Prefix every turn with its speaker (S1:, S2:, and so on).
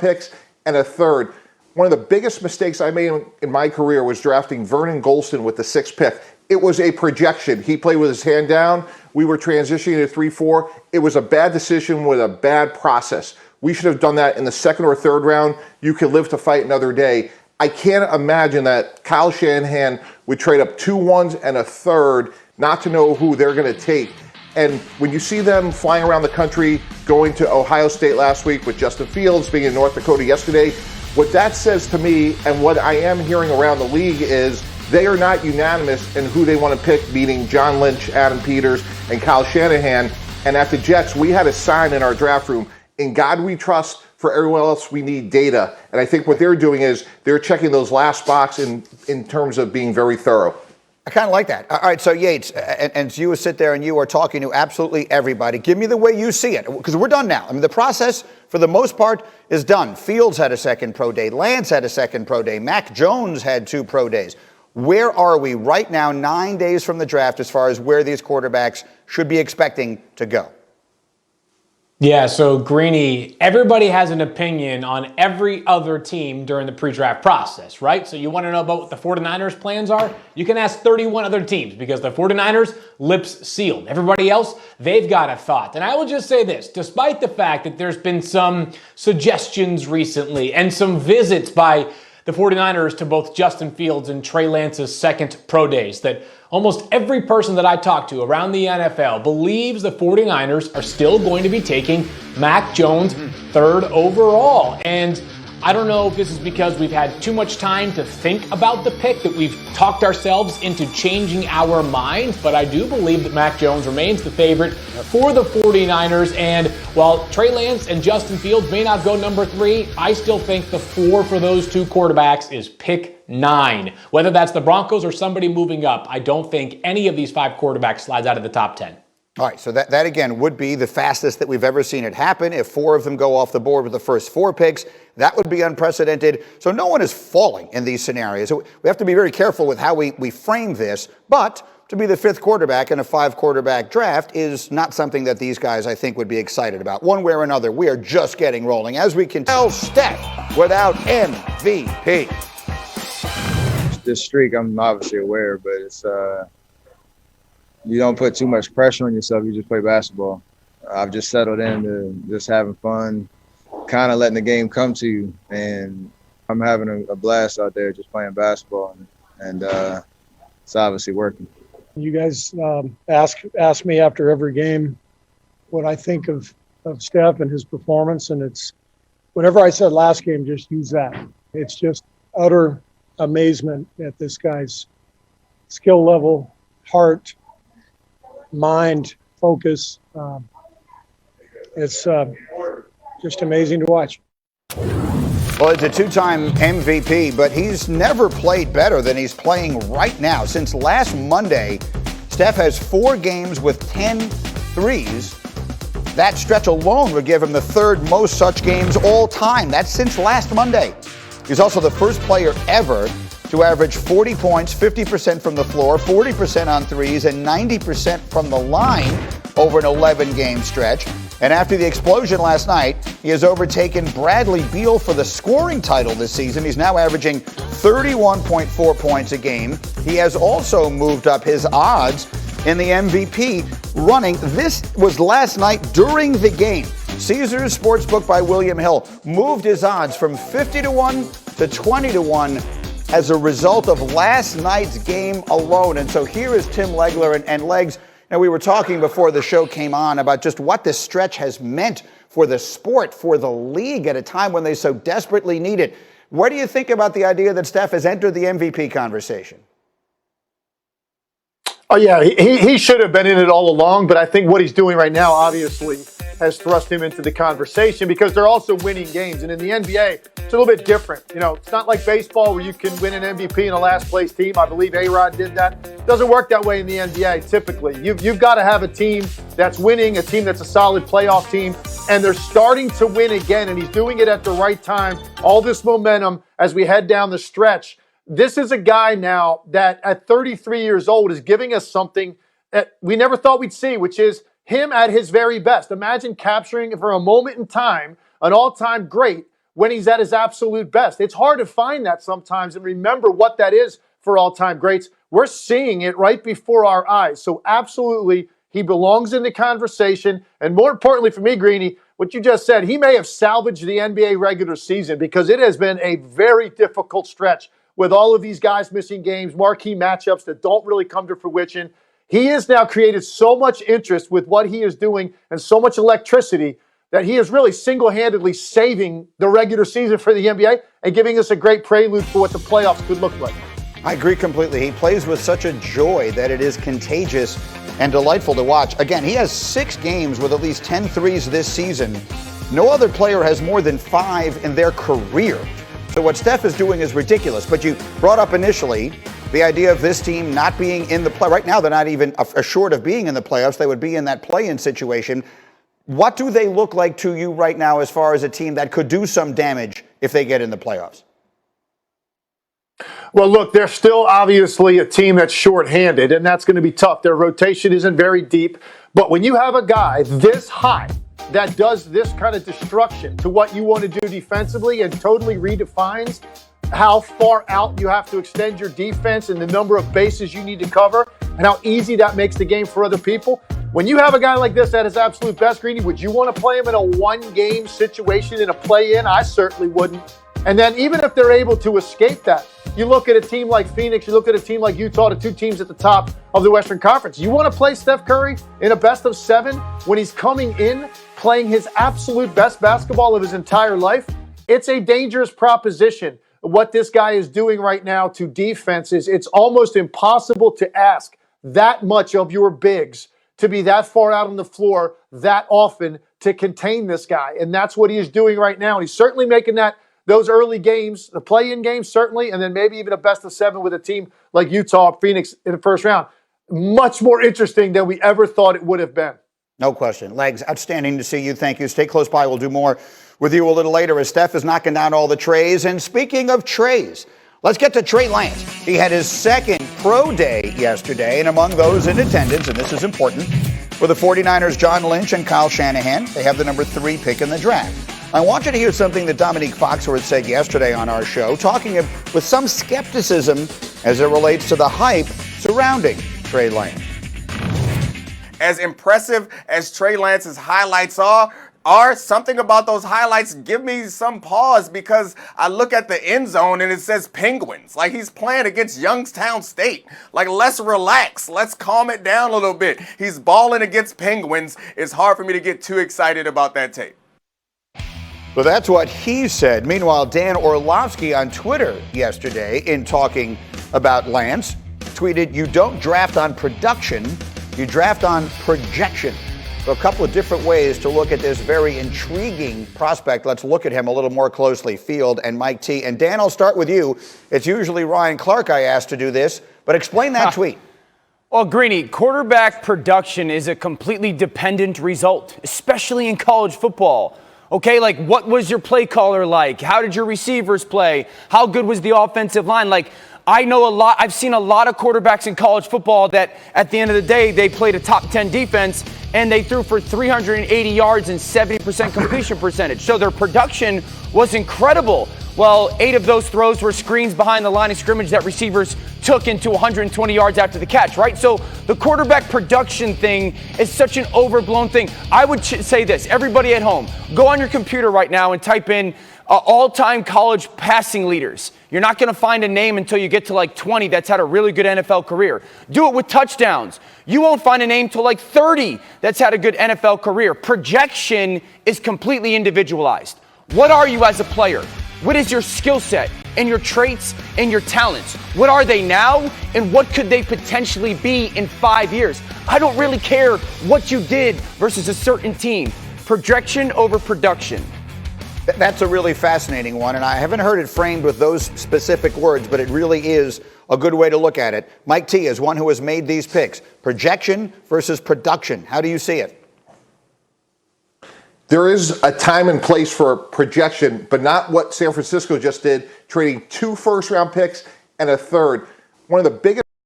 S1: picks and a third. One of the biggest mistakes I made in my career was drafting Vernon Golston with the 6th pick. It was a projection. He played with his hand down. We were transitioning to 3-4. It was a bad decision with a bad process. We should have done that in the 2nd or 3rd round. You could live to fight another day. I can't imagine that Kyle Shanahan would trade up 2 1s and a 3rd not to know who they're going to take. And when you see them flying around the country, going to Ohio State last week with Justin Fields, being in North Dakota yesterday, what that says to me and what I am hearing around the league is they are not unanimous in who they want to pick, meaning John Lynch, Adam Peters, and Kyle Shanahan. And at the Jets, we had a sign in our draft room, in God we trust, for everyone else we need data. And I think what they're doing is they're checking those last box in terms of being very thorough.
S2: I kind of like that. All right, so Yates, and you sit there and you are talking to absolutely everybody. Give me the way you see it, because we're done now. I mean, the process, for the most part, is done. Fields had a 2nd pro day. Lance had a 2nd pro day. Mac Jones had 2 pro days. Where are we right now, 9 days from the draft, as far as where these quarterbacks should be expecting to go?
S3: Yeah, so Greeny, everybody has an opinion on every other team during the pre-draft process, right? So you want to know about what the 49ers' plans are? You can ask 31 other teams, because the 49ers, lips sealed. Everybody else, they've got a thought. And I will just say this, despite the fact that there's been some suggestions recently and some visits by the 49ers to both Justin Fields and Trey Lance's 2nd pro days, that almost every person that I talk to around the NFL believes the 49ers are still going to be taking Mac Jones 3rd overall. And I don't know if this is because we've had too much time to think about the pick, that we've talked ourselves into changing our minds, but I do believe that Mac Jones remains the favorite for the 49ers. And while Trey Lance and Justin Fields may not go number 3, I still think the 4 for those 2 quarterbacks is pick 9. Whether that's the Broncos or somebody moving up, I don't think any of these 5 quarterbacks slides out of the top 10.
S2: All right, so that again would be the fastest that we've ever seen it happen. If 4 of them go off the board with the first 4 picks, that would be unprecedented. So no one is falling in these scenarios. So we have to be very careful with how we frame this. But to be the 5th quarterback in a 5-quarterback draft is not something that these guys, I think, would be excited about. One way or another, we are just getting rolling. As we can tell, Steph without MVP.
S4: This streak, I'm obviously aware, but it's you don't put too much pressure on yourself. You just play basketball. I've just settled into just having fun, kind of letting the game come to you. And I'm having a blast out there just playing basketball. And it's obviously working.
S5: You guys ask me after every game what I think of Steph and his performance. And it's whatever I said last game, just use that. It's just utter amazement at this guy's skill level, heart, mind, focus. It's just amazing to watch.
S2: Well, it's a 2-time MVP, but he's never played better than he's playing right now. Since last Monday, Steph has 4 games with 10 threes. That stretch alone would give him the 3rd most such games all time. That's since last Monday. He's also the first player ever to average 40 points, 50% from the floor, 40% on threes, and 90% from the line over an 11-game stretch. And after the explosion last night, he has overtaken Bradley Beal for the scoring title this season. He's now averaging 31.4 points a game. He has also moved up his odds in the MVP running. This was last night during the game. Caesars Sportsbook by William Hill moved his odds from 50-1 to 20-1 as a result of last night's game alone. And so here is Tim Legler and Legs. Now, we were talking before the show came on about just what this stretch has meant for the sport, for the league at a time when they so desperately need it. What do you think about the idea that Steph has entered the MVP conversation?
S6: Oh, yeah, he should have been in it all along, but I think what he's doing right now, obviously, has thrust him into the conversation because they're also winning games. And in the NBA, it's a little bit different. You know, it's not like baseball where you can win an MVP in a last-place team. I believe A-Rod did that. It doesn't work that way in the NBA, typically. You've got to have a team that's winning, a team that's a solid playoff team, and they're starting to win again, and he's doing it at the right time. All this momentum as we head down the stretch. This is a guy now that at 33 years old is giving us something that we never thought we'd see, which is him at his very best. Imagine capturing for a moment in time an all-time great when he's at his absolute best. It's hard to find that sometimes and remember what that is for all-time greats. We're seeing it right before our eyes. So absolutely, he belongs in the conversation. And more importantly for me, Greeny, what you just said, he may have salvaged the NBA regular season because it has been a very difficult stretch with all of these guys missing games, marquee matchups that don't really come to fruition. He has now created so much interest with what he is doing and so much electricity that he is really single-handedly saving the regular season for the NBA and giving us a great prelude for what the playoffs could look like.
S2: I agree completely. He plays with such a joy that it is contagious and delightful to watch. Again, he has 6 games with at least 10 threes this season. No other player has more than 5 in their career. So what Steph is doing is ridiculous. But you brought up initially the idea of this team not being in the play. Right now, they're not even assured of being in the playoffs. They would be in that play-in situation. What do they look like to you right now as far as a team that could do some damage if they get in the playoffs?
S6: Well, look, they're still obviously a team that's shorthanded, and that's going to be tough. Their rotation isn't very deep. But when you have a guy this high that does this kind of destruction to what you want to do defensively and totally redefines how far out you have to extend your defense and the number of bases you need to cover and how easy that makes the game for other people. When you have a guy like this at his absolute best, Greeny, would you want to play him in a one-game situation in a play-in? I certainly wouldn't. And then even if they're able to escape that, you look at a team like Phoenix, you look at a team like Utah, the 2 teams at the top of the Western Conference. You want to play Steph Curry in a best of 7 when he's coming in, playing his absolute best basketball of his entire life? It's a dangerous proposition. What this guy is doing right now to defenses, it's almost impossible to ask that much of your bigs to be that far out on the floor that often to contain this guy. And that's what he is doing right now. And he's certainly making those early games, the play-in games certainly, and then maybe even a best of 7 with a team like Utah or Phoenix in the first round. Much more interesting than we ever thought it would have been.
S2: No question. Legs, outstanding to see you. Thank you. Stay close by. We'll do more with you a little later as Steph is knocking down all the trays. And speaking of trays, let's get to Trey Lance. He had his second pro day yesterday, and among those in attendance, and this is important, were the 49ers' John Lynch and Kyle Shanahan. They have the number 3 pick in the draft. I want you to hear something that Dominique Foxworth said yesterday on our show, talking with some skepticism as it relates to the hype surrounding Trey Lance.
S7: As impressive as Trey Lance's highlights are something about those highlights give me some pause because I look at the end zone and it says Penguins. Like he's playing against Youngstown State. Like let's relax. Let's calm it down a little bit. He's balling against Penguins. It's hard for me to get too excited about that tape.
S2: Well, that's what he said. Meanwhile, Dan Orlovsky on Twitter yesterday, in talking about Lance, tweeted, "You don't draft on production, you draft on projection." So a couple of different ways to look at this very intriguing prospect. Let's look at him a little more closely, Field and Mike T. And Dan, I'll start with you. It's usually Ryan Clark I ask to do this, but explain that tweet.
S8: Well, Greeny, quarterback production is a completely dependent result, especially in college football. Okay, like what was your play caller like? How did your receivers play? How good was the offensive line? Like, I know a lot. I've seen a lot of quarterbacks in college football that at the end of the day, they played a top 10 defense and they threw for 380 yards and 70% completion percentage. So their production was incredible. Well, 8 of those throws were screens behind the line of scrimmage that receivers took into 120 yards after the catch, right? So the quarterback production thing is such an overblown thing. I would say this, everybody at home, go on your computer right now and type in all-time college passing leaders. You're not going to find a name until you get to like 20 that's had a really good NFL career. Do it with touchdowns. You won't find a name till like 30 that's had a good NFL career. Projection is completely individualized. What are you as a player? What is your skill set and your traits and your talents? What are they now and what could they potentially be in 5 years? I don't really care what you did versus a certain team. Projection over production.
S2: That's a really fascinating one, and I haven't heard it framed with those specific words, but it really is a good way to look at it. Mike T is one who has made these picks. Projection versus production. How do you see it?
S1: There is a time and place for projection, but not what San Francisco just did, trading 2 first-round picks and a third. One of the biggest